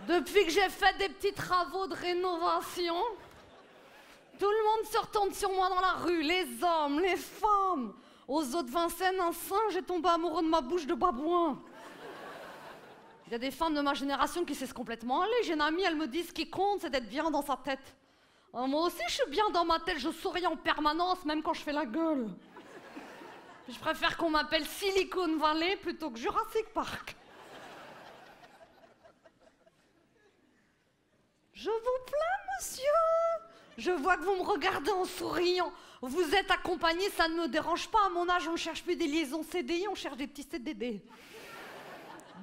Depuis que j'ai fait des petits travaux de rénovation, tout le monde se retourne sur moi dans la rue, les hommes, les femmes. Aux eaux de Vincennes, un singe est tombé amoureux de ma bouche de babouin. Il y a des femmes de ma génération qui cessent complètement aller. J'ai une amie, elle me dit ce qui compte, c'est d'être bien dans sa tête. Moi aussi, je suis bien dans ma tête, je souris en permanence, même quand je fais la gueule. Je préfère qu'on m'appelle Silicon Valley plutôt que Jurassic Park. Je vous plains, monsieur. Je vois que vous me regardez en souriant. Vous êtes accompagné, ça ne me dérange pas. À mon âge, on ne cherche plus des liaisons CDI, on cherche des petits CDD.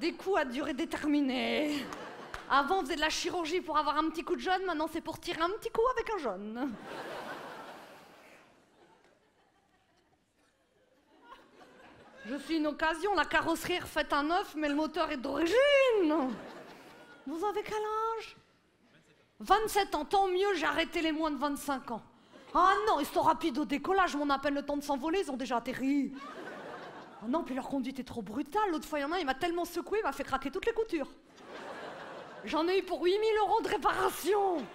Des coups à durée déterminée. Avant, on faisait de la chirurgie pour avoir un petit coup de jeune, maintenant c'est pour tirer un petit coup avec un jeune. Je suis une occasion, la carrosserie est refaite à neuf, mais le moteur est d'origine. Vous avez quel âge? 27 ans, tant mieux, j'ai arrêté les moins de 25 ans. Ah non, ils sont rapides au décollage, on a à peine le temps de s'envoler, ils ont déjà atterri. Oh non, puis leur conduite est trop brutale. L'autre fois, il y en a, il m'a tellement secoué, il m'a fait craquer toutes les coutures. J'en ai eu pour 8 000 € de réparation.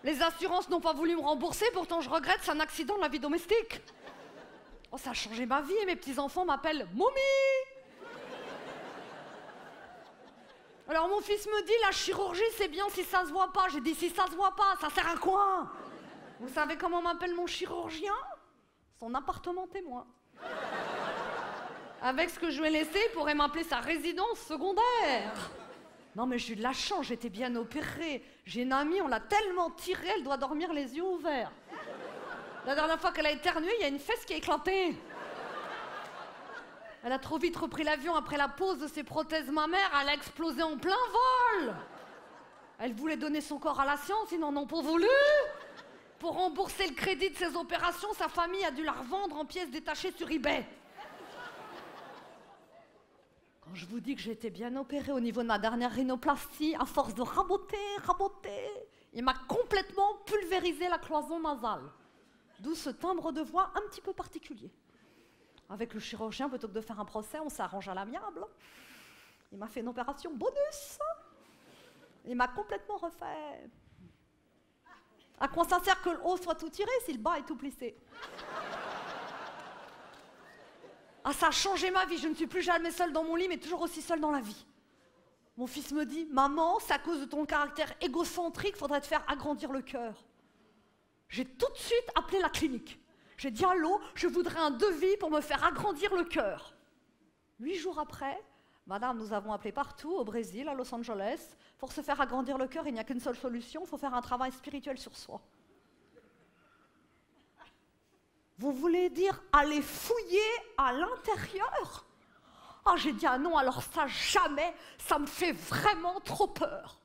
Les assurances n'ont pas voulu me rembourser, pourtant je regrette, c'est un accident de la vie domestique. Oh, ça a changé ma vie et mes petits-enfants m'appellent Mommy. Alors mon fils me dit, la chirurgie c'est bien si ça se voit pas. J'ai dit, si ça se voit pas, ça sert à quoi? Vous savez comment m'appelle mon chirurgien? Son appartement témoin. Avec ce que je lui ai laissé, il pourrait m'appeler sa résidence secondaire. Non mais j'ai eu de la chance, j'étais bien opérée. J'ai une amie, on l'a tellement tirée, elle doit dormir les yeux ouverts. La dernière fois qu'elle a éternué, il y a une fesse qui a éclaté. Elle a trop vite repris l'avion après la pose de ses prothèses mammaires, elle a explosé en plein vol. Elle voulait donner son corps à la science, ils n'en ont pas voulu. Pour rembourser le crédit de ses opérations, sa famille a dû la revendre en pièces détachées sur eBay. Quand je vous dis que j'ai été bien opérée au niveau de ma dernière rhinoplastie, à force de raboter, il m'a complètement pulvérisé la cloison nasale. D'où ce timbre de voix un petit peu particulier. Avec le chirurgien, plutôt que de faire un procès, on s'arrange à l'amiable. Il m'a fait une opération bonus. Il m'a complètement refait. À quoi ça sert que le haut soit tout tiré si le bas est tout plissé? Ah, ça a changé ma vie. Je ne suis plus jamais seule dans mon lit, mais toujours aussi seule dans la vie. Mon fils me dit, maman, c'est à cause de ton caractère égocentrique, faudrait te faire agrandir le cœur. J'ai tout de suite appelé la clinique. J'ai dit, allô, je voudrais un devis pour me faire agrandir le cœur. 8 jours après, madame, nous avons appelé partout, au Brésil, à Los Angeles. Pour se faire agrandir le cœur, il n'y a qu'une seule solution, il faut faire un travail spirituel sur soi. Vous voulez dire aller fouiller à l'intérieur? Ah, j'ai dit, ah non, alors ça, jamais, ça me fait vraiment trop peur.